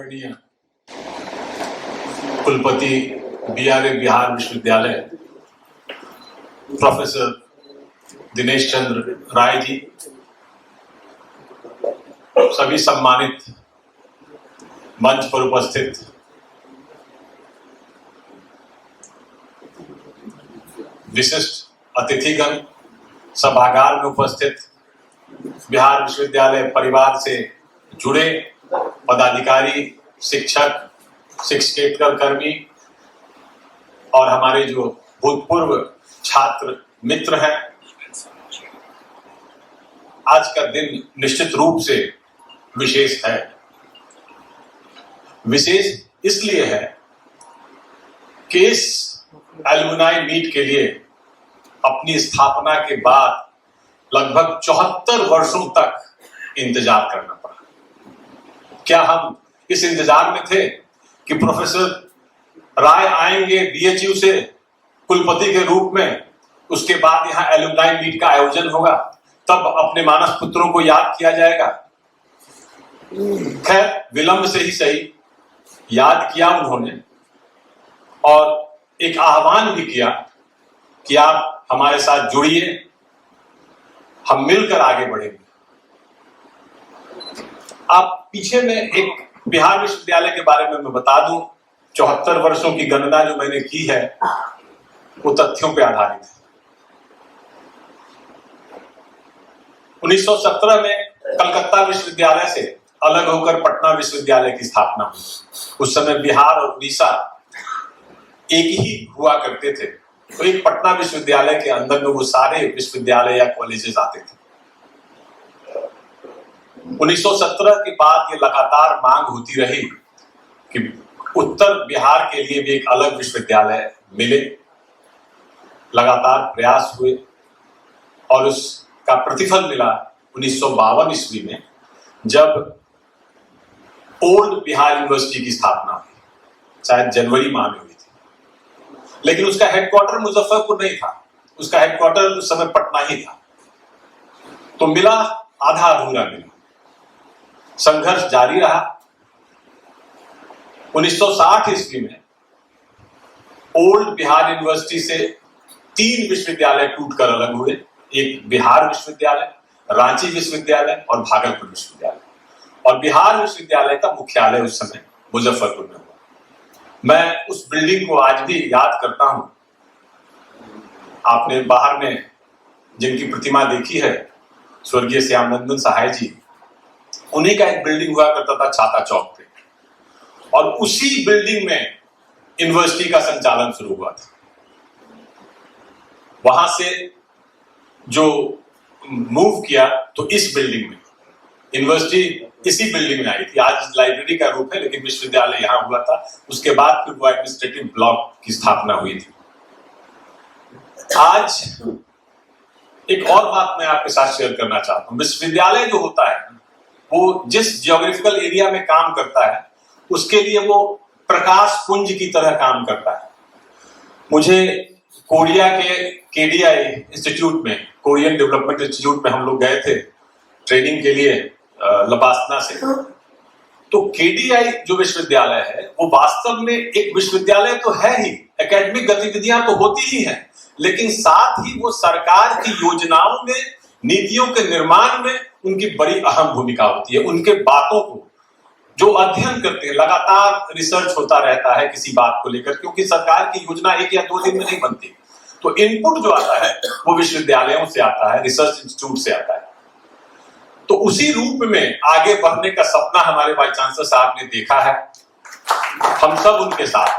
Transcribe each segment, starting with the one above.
आदरणीय कुलपति बीआरए बिहार विश्वविद्यालय प्रोफेसर दिनेश चंद्र राय जी, सभी सम्मानित मंच पर उपस्थित विशिष्ट अतिथिगण, सभागार में उपस्थित बिहार विश्वविद्यालय परिवार से जुड़े पदाधिकारी, शिक्षक, शिक्षकेतर कर्मी और हमारे जो भूतपूर्व छात्र मित्र हैं, आज का दिन निश्चित रूप से विशेष है। विशेष इसलिए है कि इस एलुमनाई मीट के लिए अपनी स्थापना के बाद लगभग 74 वर्षों तक इंतजार करना पड़ा। क्या हम इस इंतजार में थे कि प्रोफेसर राय आएंगे बीएचयू से कुलपति के रूप में, उसके बाद यहाँ एलुमनाई मीट का आयोजन होगा, तब अपने मानस पुत्रों को याद किया जाएगा? खैर, विलंब से ही सही याद किया उन्होंने और एक आह्वान भी किया कि आप हमारे साथ जुड़िए, हम मिलकर आगे बढ़ेंगे। आप पीछे में एक बिहार विश्वविद्यालय के बारे में मैं बता दूं, 74 वर्षों की गणना जो मैंने की है वो तथ्यों पर आधारित है। 1917 में कलकत्ता विश्वविद्यालय से अलग होकर पटना विश्वविद्यालय की स्थापना हुई। उस समय बिहार और उड़ीसा एक ही हुआ करते थे, तो एक पटना विश्वविद्यालय के अंदर में वो सारे विश्वविद्यालय या कॉलेजेस आते थे। 1917 के बाद ये लगातार मांग होती रही कि उत्तर बिहार के लिए भी एक अलग विश्वविद्यालय मिले। लगातार प्रयास हुए और उसका प्रतिफल मिला 1952 ईस्वी में, जब ओल्ड बिहार यूनिवर्सिटी की स्थापना हुई, शायद जनवरी माह में हुई थी। लेकिन उसका हेडक्वार्टर मुजफ्फरपुर नहीं था, उसका हेडक्वार्टर उस समय पटना ही था। तो मिला, आधा अधूरा मिला। संघर्ष जारी रहा। 1960 ईस्वी में ओल्ड बिहार यूनिवर्सिटी से 3 विश्वविद्यालय टूटकर अलग हुए। एक बिहार विश्वविद्यालय, रांची विश्वविद्यालय और भागलपुर विश्वविद्यालय। और बिहार विश्वविद्यालय का मुख्यालय उस समय मुजफ्फरपुर में हुआ। मैं उस बिल्डिंग को आज भी याद करता हूं। आपने बाहर में जिनकी प्रतिमा देखी है, स्वर्गीय श्यामनंदन सहाय जी, उन्हीं का एक बिल्डिंग हुआ करता था छाता चौक पे, और उसी बिल्डिंग में यूनिवर्सिटी का संचालन शुरू हुआ था। वहां से जो मूव किया तो इस बिल्डिंग में यूनिवर्सिटी इसी बिल्डिंग में आई थी। आज लाइब्रेरी का रूप है, लेकिन विश्वविद्यालय यहां हुआ था। उसके बाद फिर वो एडमिनिस्ट्रेटिव ब्लॉक की स्थापना हुई थी। आज एक और बात मैं आपके साथ शेयर करना चाहता हूं। विश्वविद्यालय जो होता है वो जिस जियोग्राफिकल एरिया में काम करता है, उसके लिए वो प्रकाश पुंज की तरह काम करता है। मुझे कोरिया के केडीआई इंस्टीट्यूट में, कोरियन डेवलपमेंट इंस्टीट्यूट में हम लोग गए थे ट्रेनिंग के लिए लबासना से। तो केडीआई जो विश्वविद्यालय है वो वास्तव में एक विश्वविद्यालय तो है ही, एकेडमिक गतिविधियां तो होती ही हैं, लेकिन साथ ही वो सरकार की योजनाओं में, नीतियों के निर्माण में उनकी बड़ी अहम भूमिका होती है। उनके बातों को जो अध्ययन करते हैं, लगातार रिसर्च होता रहता है किसी बात को लेकर, क्योंकि सरकार की योजना 1 या 2 दिन में नहीं बनती। तो इनपुट जो आता है वो विश्वविद्यालयों से आता है, रिसर्च इंस्टीट्यूट से आता है। तो उसी रूप में आगे बढ़ने का सपना हमारे वाइस चांसलर साहब ने देखा है। हम सब उनके साथ,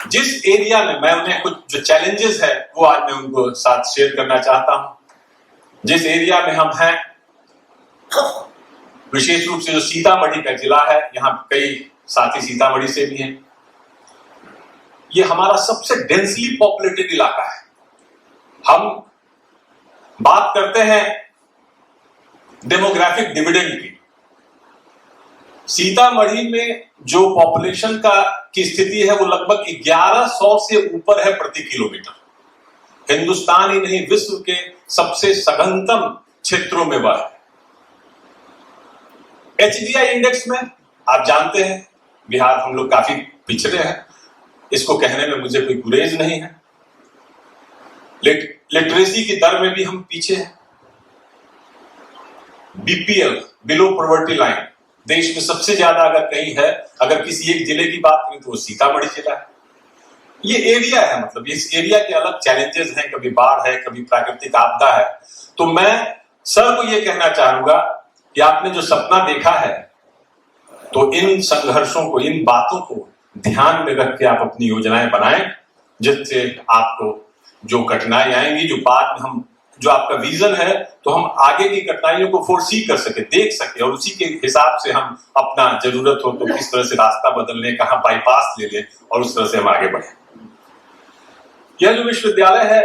जिस एरिया में मैं उन्हें कुछ जो चैलेंजेस है वो आज मैं उनको साथ शेयर करना चाहता हूं। जिस एरिया में हम हैं, विशेष रूप से जो सीतामढ़ी का जिला है, यहाँ कई साथी सीतामढ़ी से भी हैं। ये हमारा सबसे डेंसली पॉपुलेटेड इलाका है। हम बात करते हैं डेमोग्राफिक डिविडेंड की। सीतामढ़ी में जो पॉपुलेशन की स्थिति है वो लगभग 1100 से ऊपर है प्रति किलोमीटर। हिंदुस्तान ही नहीं, विश्व के सबसे सघनतम क्षेत्रों में वह है। HDI इंडेक्स में आप जानते हैं बिहार हम लोग काफी पिछड़े हैं, इसको कहने में मुझे कोई गुरेज नहीं है। लिटरेसी की दर में भी हम पीछे हैं। बीपीएल, बिलो पॉवर्टी लाइन, देश में सबसे ज्यादा अगर कहीं है, अगर किसी एक जिले की बात करें तो वो सीतामढ़ी जिला है। ये एरिया है, मतलब इस एरिया के अलग चैलेंजेस हैं, कभी बाढ़ है, कभी प्राकृतिक आपदा है। तो मैं सर को ये कहना चाहूंगा कि आपने जो सपना देखा है, तो इन संघर्षों को, इन बातों को ध्यान में रख के आप अपनी योजनाएं बनाएं, जिससे आपको जो कठिनाई आएंगी, जो बाद में हम, जो आपका विजन है, तो हम आगे की कठिनाइयों को फोरसी कर सके, देख सके, और उसी के हिसाब से हम अपना जरूरत हो तो किस तरह से रास्ता बदल लें, कहां बाईपास ले लें, और उस तरह से हम आगे बढ़े। यह जो विश्वविद्यालय है,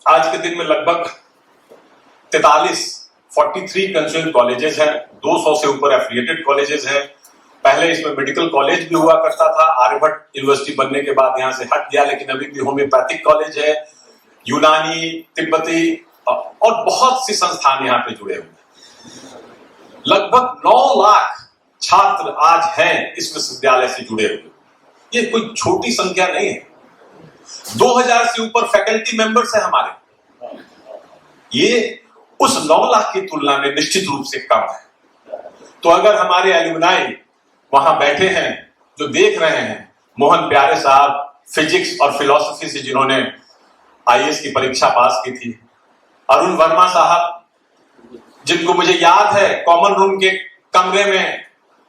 आज के दिन में लगभग 43 कंसर्न कॉलेजेस हैं, 200 से ऊपर एफिलिएटेड कॉलेजेस हैं। पहले इसमें मेडिकल कॉलेज भी हुआ करता था, आर्यभट्ट यूनिवर्सिटी बनने के बाद यहां से हट गया, लेकिन अभी भी होम्योपैथिक कॉलेज है, यूनानी, तिब्बती और बहुत सी संस्थान यहाँ पे जुड़े हुए हैं। लगभग 9 लाख छात्र आज हैं इस विश्वविद्यालय से जुड़े हुए। ये कोई छोटी संख्या नहीं है। 2000 से ऊपर फैकल्टी मेंबर्स हैं हमारे। ये उस 9 लाख की तुलना में निश्चित रूप से कम है। तो अगर हमारे एलुमनाई वहां बैठे हैं, जो देख रहे हैं, मोहन प्यारे साहब फिजिक्स और फिलॉसफी से जिन्होंने आईएएस की परीक्षा पास की थी, अरुण वर्मा साहब जिनको मुझे याद है कॉमन रूम के कमरे में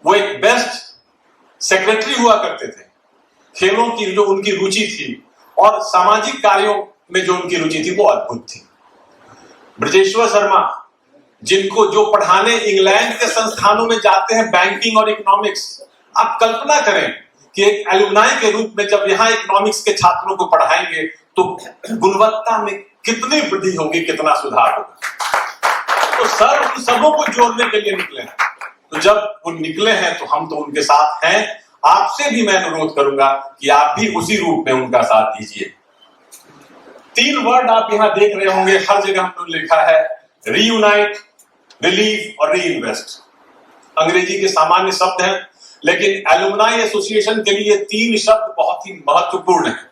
वो एक बेस्ट सेक्रेटरी हुआ करते थे, खेलों की जो उनकी रुचि थी और सामाजिक कार्यों में जो उनकी रुचि थी वो अद्भुत थी। ब्रजेश्वर शर्मा जिनको, जो पढ़ाने इंग्लैंड के संस्थानों में जाते हैं बैंकिंग और इकोनॉमिक्स, आप कल्पना करें कि एक एलुमनाई के रूप में जब यहाँ इकोनॉमिक्स के छात्रों को पढ़ाएंगे तो गुणवत्ता में कितनी वृद्धि होगी, कितना सुधार होगा। तो सर उन सबों को जोड़ने के लिए निकले हैं। तो जब वो निकले हैं तो हम तो उनके साथ हैं। आपसे भी मैं अनुरोध करूंगा कि आप भी उसी रूप में उनका साथ दीजिए। 3 वर्ड आप यहां देख रहे होंगे, हर जगह हमने लिखा है रीयूनाइट, रिलीव और रीइन्वेस्ट। अंग्रेजी के सामान्य शब्द हैं, लेकिन एलुमनाई एसोसिएशन के लिए 3 शब्द बहुत ही महत्वपूर्ण है।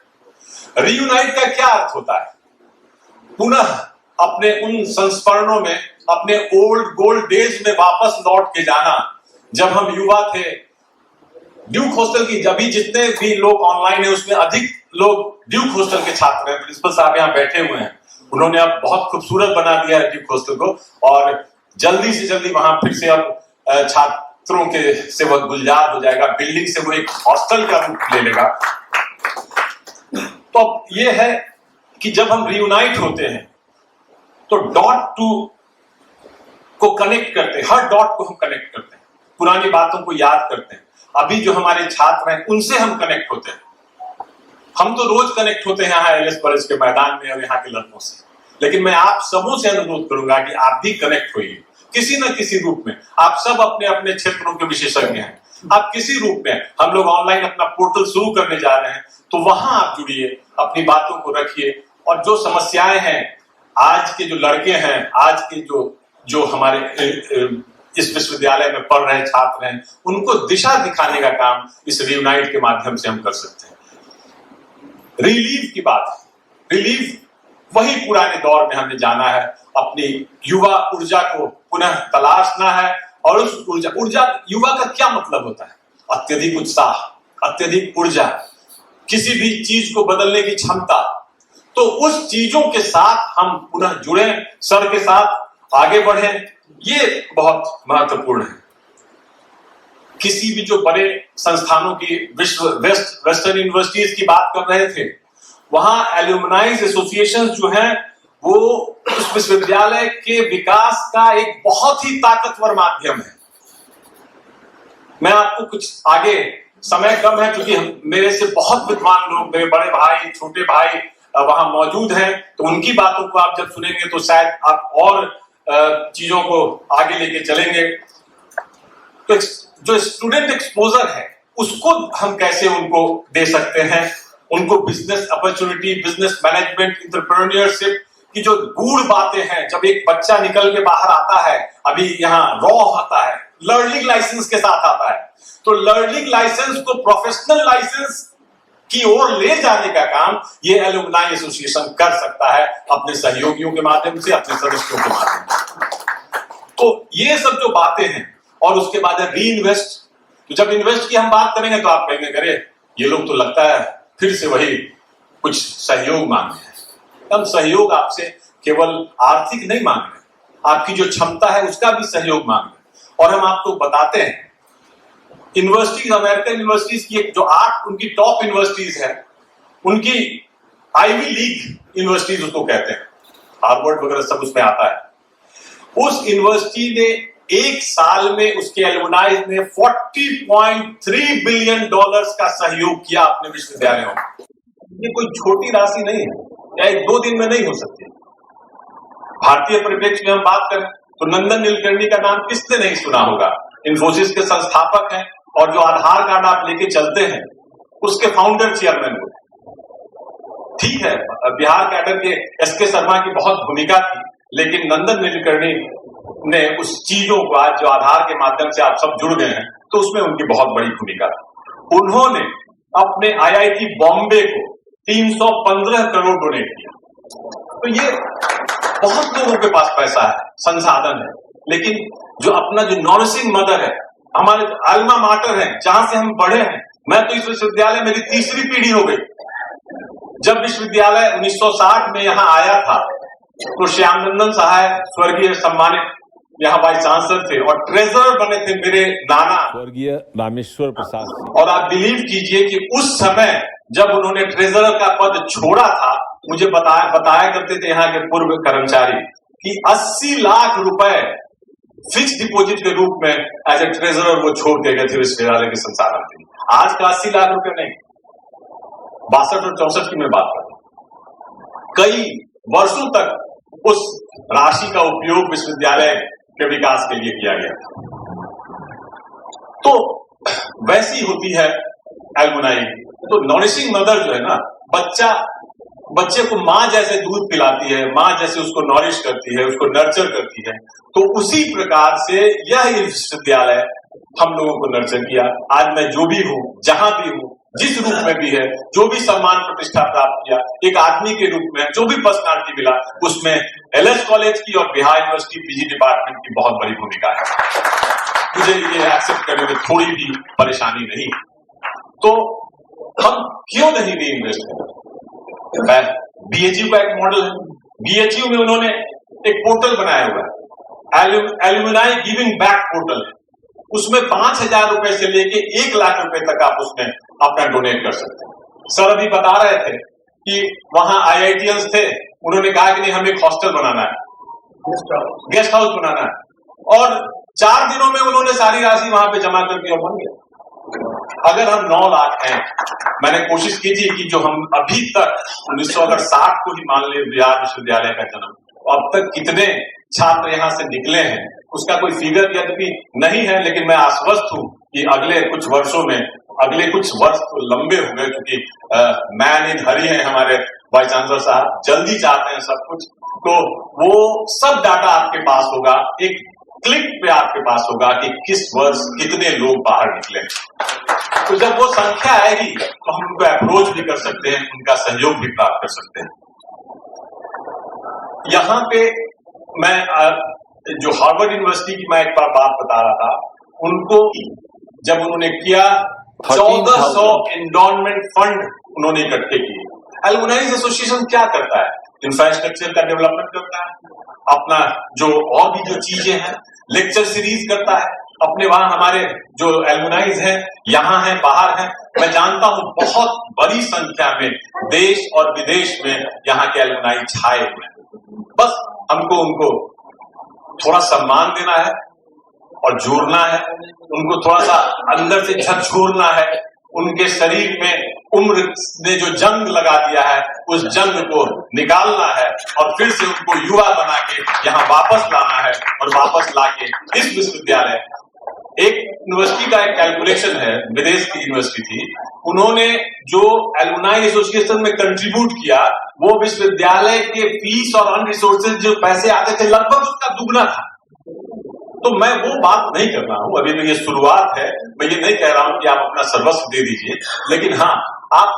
रीयूनाइट का क्या अर्थ होता है? पुनः अपने उन संस्मरणों में, अपने ओल्ड गोल्ड डेज में वापस लौट के जाना। जब हम युवा थे, ड्यूक हॉस्टल की, जब भी जितने भी लोग ऑनलाइन है उसमें अधिक लोग ड्यूक हॉस्टल के छात्र हैं। प्रिंसिपल साहब यहाँ बैठे हुए हैं, उन्होंने अब बहुत खूबसूरत बना दिया है ड्यूक हॉस्टल को, और जल्दी से जल्दी वहां फिर से अब छात्रों के से वह गुलजार हो जाएगा, बिल्डिंग से वो एक हॉस्टल का रूप ले लेगा। तो अब ये है कि जब हम रियूनाइट होते हैं तो डॉट टू को कनेक्ट करते हैं, हर डॉट को हम कनेक्ट करते हैं, पुरानी बातों को याद करते हैं। अभी जो हमारे छात्र हैं उनसे हम कनेक्ट होते हैं। हम तो रोज कनेक्ट होते हैं यहाँ एलएस कॉलेज के मैदान में और यहाँ के लड़कों से, लेकिन मैं आप सबों से अनुरोध करूंगा कि आप भी कनेक्ट होइए किसी न किसी रूप में। आप सब अपने अपने क्षेत्रों के विशेषज्ञ हैं, आप किसी रूप में, हम लोग ऑनलाइन अपना पोर्टल शुरू करने जा रहे हैं, तो वहां आप जुड़िए, अपनी बातों को रखिए, और जो समस्याएं हैं, आज के जो लड़के हैं, आज के जो हमारे इस विश्वविद्यालय में पढ़ रहे छात्र हैं, उनको दिशा दिखाने का काम इस रियूनाइट के माध्यम से हम कर सकते हैं। रिलीव की बात है, रिलीव वही पुराने दौर में हमें जाना है, अपनी युवा ऊर्जा को पुनः तलाशना है। और उस ऊर्जा युवा का क्या मतलब होता है? अत्यधिक उत्साह, अत्यधिक ऊर्जा, किसी भी चीज को बदलने की क्षमता। तो उस चीजों के साथ हम पुनः जुड़े, सर के साथ आगे बढ़े, ये बहुत महत्वपूर्ण है। किसी भी जो बड़े संस्थानों की वेस्टर्न यूनिवर्सिटीज की बात कर रहे थे, वहां एल्यूमनाइज एसोसिएशन जो हैं वो उस विश्वविद्यालय के विकास का एक बहुत ही ताकतवर माध्यम है। मैं आपको कुछ आगे, समय कम है क्योंकि मेरे से बहुत विद्वान लोग, मेरे बड़े भाई, छोटे भाई वहां मौजूद हैं, तो उनकी बातों को आप जब सुनेंगे तो शायद आप और चीजों को आगे लेके चलेंगे। तो जो स्टूडेंट एक्सपोजर है उसको हम कैसे उनको दे सकते हैं, उनको business opportunity, business management, entrepreneurship की जो गूढ़ बातें हैं। जब एक बच्चा निकल के बाहर आता है, अभी यहाँ रॉ आता है, लर्निंग लाइसेंस के साथ आता है, तो लर्निंग लाइसेंस को प्रोफेशनल लाइसेंस की ओर ले जाने का काम ये एलुमनाई एसोसिएशन कर सकता है अपने सहयोगियों के माध्यम से, अपने सदस्यों के माध्यम से। तो ये सब जो बातें हैं, और उसके बाद है री इन्वेस्ट। तो जब इन्वेस्ट की हम बात करेंगे तो आप कहेंगे करे ये लोग तो लगता है फिर से वही कुछ सहयोग मांग रहे हैं। हम सहयोग आपसे केवल आर्थिक नहीं मांग रहे, आपकी जो क्षमता है उसका भी सहयोग मांग रहे हैं। और हम आपको बताते हैं यूनिवर्सिटीज, अमेरिकन यूनिवर्सिटीज की जो 8 उनकी टॉप यूनिवर्सिटीज है, उनकी आईवी लीग यूनिवर्सिटीज उसको कहते हैं, हार्वर्ड वगैरह सब उसमें आता है। उस यूनिवर्सिटी ने एक साल में उसके एलुमनाई ने $40.3 बिलियन का सहयोग किया अपने विश्वविद्यालयों में। ये कोई छोटी राशि नहीं है, या 1-2 दिन में नहीं हो सकती। भारतीय परिप्रेक्ष्य में हम बात करें तो नंदन नीलकर्णी का नाम किसने नहीं सुना होगा। इन्फोसिस के संस्थापक हैं, और जो आधार कार्ड आप लेके चलते हैं उसके फाउंडर चेयरमैन हुए। ठीक है, बिहार कैडर के एसके शर्मा की बहुत भूमिका थी, लेकिन नंदन नीलकर्णी ने उस चीजों को आज जो आधार के माध्यम से आप सब जुड़ गए हैं, तो उसमें उनकी बहुत बड़ी भूमिका थी। उन्होंने अपने आईआईटी बॉम्बे को 315 करोड़ डोनेट किया। तो ये बहुत लोगों के पास पैसा है, संसाधन है, लेकिन जो अपना जो नॉरिशिंग मदर है, हमारे अल्मा माटर है, जहां से हम बढ़े हैं। मैं तो इस विश्वविद्यालय मेरी 3री पीढ़ी हो गई। जब विश्वविद्यालय 1960 में यहाँ आया था तो श्यामनंदन सहाय स्वर्गीय सम्मानित यहाँ वाइस चांसलर थे, और ट्रेजरर बने थे मेरे नाना स्वर्गीय रामेश्वर प्रसाद। और आप बिलीव कीजिए कि उस समय जब उन्होंने ट्रेजरर का पद छोड़ा था, मुझे बताया करते थे यहाँ के पूर्व कर्मचारी कि 80 लाख रुपए फिक्स डिपॉजिट के रूप में एज ए ट्रेजरर वो छोड़ के गए थे विश्वविद्यालय के संचालन के लिए। आज का 80 लाख रुपए नहीं, 62 और 64 की मैं बात कर रहा हूं। कई वर्षों तक उस राशि का उपयोग विश्वविद्यालय के विकास के लिए किया गया था। तो वैसी होती है एलुमनाई। तो नॉरिशिंग मदर जो है ना, बच्चे को माँ जैसे दूध पिलाती है, माँ जैसे उसको नॉरिश करती है, उसको नर्चर करती है, तो उसी प्रकार से यह विश्वविद्यालय हम लोगों को नर्चर किया। आज मैं जो भी हूँ, जहां भी हूँ, जिस रूप में भी है, जो भी सम्मान प्रतिष्ठा प्राप्त किया, एक आदमी के रूप में जो भी पर्सनालिटी मिला, उसमें एलएस कॉलेज की और बिहार यूनिवर्सिटी पीजी डिपार्टमेंट की बहुत बड़ी भूमिका है। मुझे ये एक्सेप्ट करने में थोड़ी भी परेशानी नहीं। तो हम क्यों नहीं री इन्वेस्ट करें? बीएचयू का एक मॉडल है। बीएचयू में उन्होंने एक पोर्टल बनाया हुआ है, एलुमनाई गिविंग बैक पोर्टल है। उसमें 5,000 रुपए से लेके 1 लाख रुपए तक आप उसमें अपना डोनेट कर सकते हैं। सर अभी बता रहे थे कि वहां आईआईटीएंस थे, उन्होंने कहा कि नहीं हमें एक हॉस्टल बनाना है, गेस्ट हाउस बनाना है, और 4 दिनों में उन्होंने सारी राशि वहां पे जमा कर दी और बन गया। अगर हम 9 लाख हैं, मैंने कोशिश की थी कि जो हम अभी तक 1960 को ही मान ले बिहार विश्वविद्यालय का जन्म, अब तक कितने छात्र यहाँ से निकले हैं उसका कोई फिगर यद्यपि नहीं है, लेकिन मैं आश्वस्त हूं कि अगले कुछ वर्षों में, अगले कुछ वर्ष तो लंबे हो गए, क्योंकि मैन इन हरी है हमारे वाइस चांसलर साहब, जल्दी चाहते हैं सब कुछ, तो वो सब डाटा आपके पास होगा, एक क्लिक पे आपके पास होगा कि किस वर्ष कितने लोग बाहर निकले। तो जब वो संख्या आएगी तो हम उनको अप्रोच भी कर सकते हैं, उनका सहयोग भी प्राप्त कर सकते हैं। यहाँ पे मैं जो हार्वर्ड यूनिवर्सिटी की मैं एक बार बात बता रहा था, उनको जब उन्होंने किया 1400 एंडोनमेंट फंड उन्होंने इकट्ठे किए। एलुमनाई एसोसिएशन क्या करता है? इंफ्रास्ट्रक्चर का डेवलपमेंट करता है, अपना जो और भी जो चीजें हैं, लेक्चर सीरीज करता है, अपने वहां हमारे जो एलुमनाइज हैं, यहाँ हैं, बाहर हैं, मैं जानता हूं बहुत बड़ी संख्या में देश और विदेश में यहाँ के एलुमनाई छाए हुए हैं। बस हमको उनको थोड़ा सम्मान देना है और जोड़ना है, उनको थोड़ा सा अंदर से झकझोरना है, उनके शरीर में उम्र ने जो जंग लगा दिया है उस जंग को निकालना है, और फिर से उनको युवा बना के यहाँ वापस लाना है, और वापस लाके इस विश्वविद्यालय, एक यूनिवर्सिटी का एक कैलकुलेशन है, विदेश की यूनिवर्सिटी थी, उन्होंने जो एलुमनाई एसोसिएशन में कंट्रीब्यूट किया, वो विश्वविद्यालय के फीस और अन्य रिसोर्सेज जो पैसे आते थे लगभग उसका दुगना था। तो मैं वो बात नहीं कर रहा हूं, अभी तो ये शुरुआत है। मैं ये नहीं कह रहा हूं कि आप अपना सर्वस्व दे दीजिए, लेकिन हाँ, आप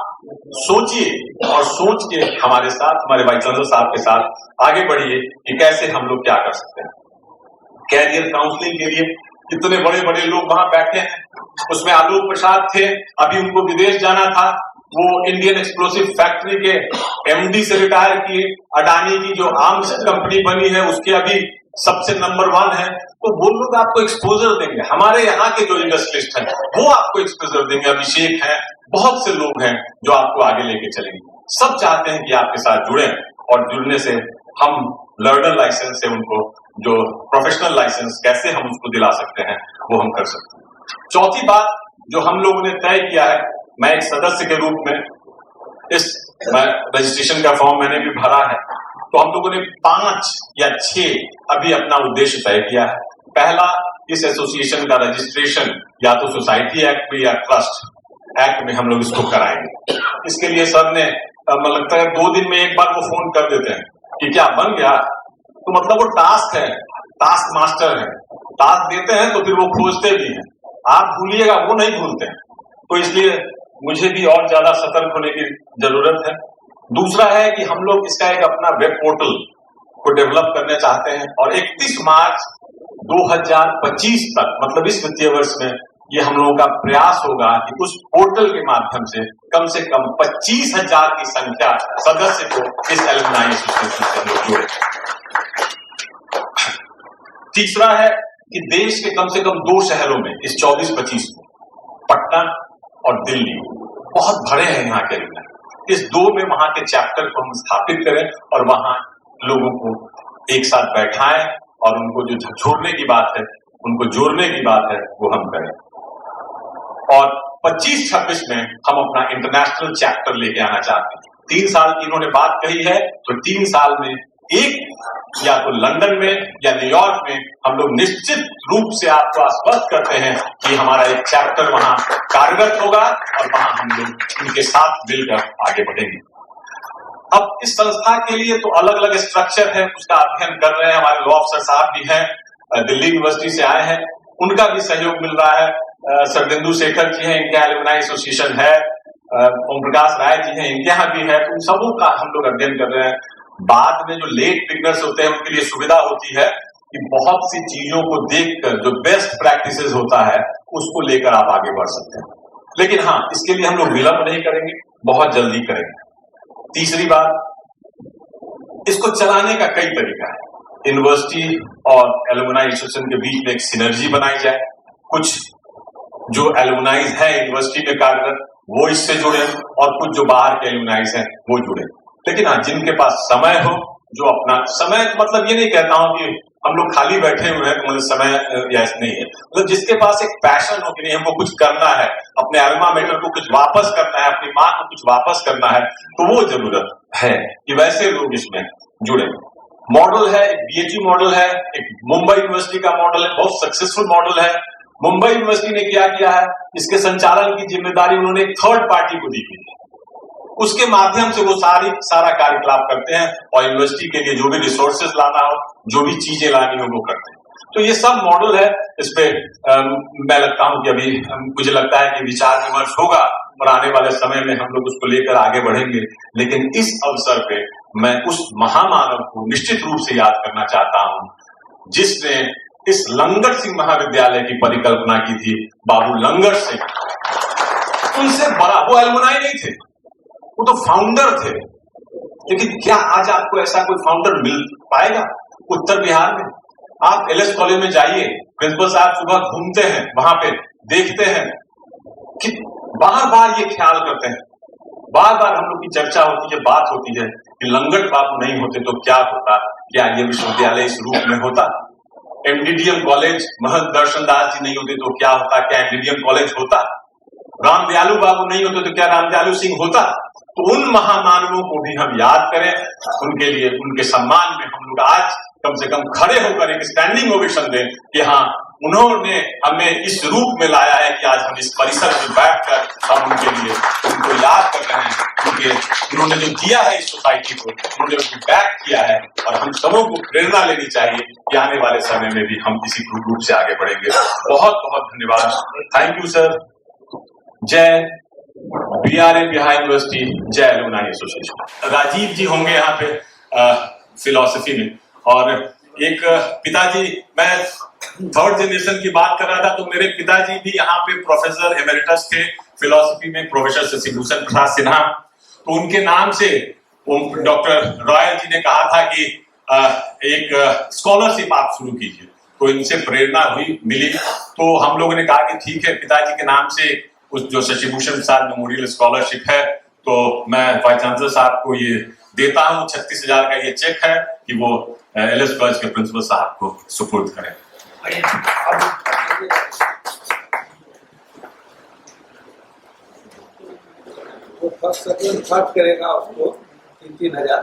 सोचिए और सोच के हमारे साथ, हमारे वाइस चांसलर साहब के साथ आगे बढ़िए कि कैसे हम लोग क्या कर सकते हैं। कैरियर काउंसलिंग के लिए इतने बड़े बड़े लोग वहां बैठे हैं, उसमें आलोक प्रसाद थे, अभी उनको विदेश जाना था, वो इंडियन एक्सप्लोसिव फैक्ट्री के एमडी से रिटायर किए, अडानी की जो आर्म्स कंपनी बनी है उसके अभी सबसे नंबर 1 है। तो वो लोग आपको एक्सपोजर देंगे, हमारे यहाँ के जो इंडस्ट्रियलिस्ट हैं वो आपको एक्सपोजर देंगे। अभिषेक है, बहुत से लोग हैं जो आपको आगे लेके चलेंगे। सब चाहते हैं कि आपके साथ जुड़े, और जुड़ने से हम लर्नर लाइसेंस से उनको जो प्रोफेशनल लाइसेंस कैसे हम उसको दिला सकते हैं वो हम कर सकते हैं। चौथी बात जो हम लोगों ने तय किया है, मैं एक सदस्य के रूप में इस रजिस्ट्रेशन का फॉर्म मैंने भी भरा है, तो हम लोगों ने 5 या 6 अभी अपना उद्देश्य तय किया है। पहला, इस एसोसिएशन का रजिस्ट्रेशन या तो सोसाइटी एक्ट में या ट्रस्ट एक्ट में हम लोग इसको कराएंगे। इसके लिए सर ने मुझे लगता है 2 दिन में एक बार वो फोन कर देते हैं कि क्या बन गया, तो मतलब वो टास्क है, टास्क मास्टर है, टास्क देते हैं तो फिर वो खोजते भी हैं। आप भूलिएगा, वो नहीं भूलते हैं। तो इसलिए मुझे भी और ज्यादा सतर्क होने की जरूरत है। दूसरा है कि हम लोग इसका एक अपना वेब पोर्टल को डेवलप करना चाहते हैं, और 31 मार्च 2025 तक, मतलब इस वित्तीय वर्ष में, ये हम लोगों का प्रयास होगा कि उस पोर्टल के माध्यम से कम 25,000 की संख्या सदस्य को इस एलुमनाई एसोसिएशन से हम लोग जोड़े। तीसरा है कि देश के कम से कम 2 शहरों में इस 24-25 को, पटना और दिल्ली, बहुत बड़े हैं यहाँ के एलुमनाई, इस 2 में वहां के चैप्टर को हम स्थापित करें और वहां लोगों को एक साथ बैठाएं और उनको जो छोड़ने की बात है, उनको जोड़ने की बात है, वो हम करें। और 25-26 में हम अपना इंटरनेशनल चैप्टर लेके आना चाहते हैं। 3 साल की इन्होंने बात कही है, तो 3 साल में एक या तो लंदन में या न्यूयॉर्क में हम लोग निश्चित रूप से आपको आश्वस्त करते हैं कि हमारा एक चैप्टर वहां कार्यरत होगा और वहां हम लोग उनके साथ मिलकर आगे बढ़ेंगे। अब इस संस्था के लिए तो अलग अलग स्ट्रक्चर है, उसका अध्ययन कर रहे हैं। हमारे लॉ अफसर साहब भी हैं, दिल्ली यूनिवर्सिटी से आए हैं, उनका भी सहयोग मिल रहा है। सरदेंदु शेखर जी हैं, इनके एलुमनाई एसोसिएशन है, ओम प्रकाश राय जी हैं, इनके यहाँ भी है। तो उन सबों का हम लोग अध्ययन कर रहे हैं। बाद में जो लेट बिगनर्स होते हैं उनके लिए सुविधा होती है कि बहुत सी चीजों को देखकर जो बेस्ट प्रैक्टिसेस होता है उसको लेकर आप आगे बढ़ सकते हैं। लेकिन हाँ, इसके लिए हम लोग विलंब नहीं करेंगे, बहुत जल्दी करेंगे। तीसरी बात, इसको चलाने का कई तरीका है। यूनिवर्सिटी और एलुमनाई एसोसिएशन के बीच में एक सिनर्जी बनाई जाए, कुछ जो एलुमनाइज है यूनिवर्सिटी में कार्यरत वो इससे जुड़े, और कुछ जो बाहर के एलुमनाइज हैं वो जुड़े। लेकिन हाँ, जिनके पास समय हो, जो अपना समय, मतलब ये नहीं कहता हूं कि हम लोग खाली बैठे हुए हैं तो मुझे समय या नहीं है, मतलब जिसके पास एक पैशन हो कि नहीं हमको कुछ करना है, अपने अल्मा मेटर को कुछ वापस करना है, अपनी माँ को कुछ वापस करना है, तो वो जरूरत है कि वैसे लोग इसमें जुड़े। मॉडल है, एक बीएचयू मॉडल है, एक मुंबई यूनिवर्सिटी का मॉडल है, बहुत सक्सेसफुल मॉडल है। मुंबई यूनिवर्सिटी ने क्या किया है, इसके संचालन की जिम्मेदारी उन्होंने एक थर्ड पार्टी को दी थी, उसके माध्यम से वो सारा कार्यकलाप करते हैं, और यूनिवर्सिटी के लिए जो भी रिसोर्सेज लाना हो, जो भी चीजें लानी हो, वो करते हैं। तो ये सब मॉडल है। इस पे मैं लगता हूं कि अभी मुझे लगता है कि विचार विमर्श होगा और आने वाले समय में हम लोग उसको लेकर आगे बढ़ेंगे। लेकिन इस अवसर पे मैं उस महामानव को निश्चित रूप से याद करना चाहता हूं जिसने इस लंगर सिंह महाविद्यालय की परिकल्पना की थी, बाबू लंगर सिंह। उनसे बड़ा वो एलुमनाई नहीं थे, वो तो फाउंडर थे। लेकिन क्या आज आपको ऐसा कोई फाउंडर मिल पाएगा उत्तर बिहार में? आप एलएस कॉलेज में जाइए, प्रिंसिपल साहब सुबह घूमते हैं, वहां पे देखते हैं कि बार बार ये ख्याल करते हैं, बार बार हम लोग की चर्चा होती है, बात होती है कि लंगट बाबू नहीं होते तो क्या होता, क्या ये विश्वविद्यालय इस रूप में होता? एमडीडीएम कॉलेज महंत दर्शन दास जी नहीं होते तो क्या होता, क्या एमडीडीएम कॉलेज होता? राम दयालु बाबू नहीं होते तो क्या राम दयालु सिंह होता? तो उन महामानवों को भी हम याद करें, उनके लिए, उनके सम्मान में हम लोग आज कम से कम खड़े होकर एक स्टैंडिंग ओवेशन दें कि हाँ, उन्होंने हमें इस रूप में लाया है कि आज हम इस परिसर में बैठकर हम उनके लिए उनको याद कर रहे हैं, क्योंकि उन्होंने जो दिया है इस सोसाइटी को, उन्होंने उसको बैक किया है और हम सबों को प्रेरणा लेनी चाहिए कि आने वाले समय में भी हम इसी रूप से आगे बढ़ेंगे। बहुत बहुत धन्यवाद। Thank you sir. जय BRA बिहार यूनिवर्सिटी, जय अलुमनाई एसोसिएशन। राजीव जी होंगे यहाँ पे फिलॉसफी में, और एक पिताजी, मैं थर्ड जनरेशन की बात कर रहा था तो मेरे पिताजी भी यहाँ पे प्रोफेसर एमेरिटस थे फिलॉसफी में, प्रोफेसर शशिभूषण प्रसाद सिन्हा। तो उनके नाम से डॉक्टर रॉयल जी ने कहा था कि एक स्कॉलरशिप आप शुरू कीजिए, तो इनसे प्रेरणा हुई मिली। तो हम लोगों ने कहा कि ठीक है, पिताजी के नाम से उस जो शशिभूषण प्रसाद मेमोरियल स्कॉलरशिप है, तो मैं वाइस चांसलर साहब को ये देता हूँ। 36,000 का ये चेक है कि वो LS कॉलेज के प्रिंसिपल साहब को सुपुर्द करें। वो फर्स्ट सेकंड थर्ड करेगा उसको 3-3 हजार।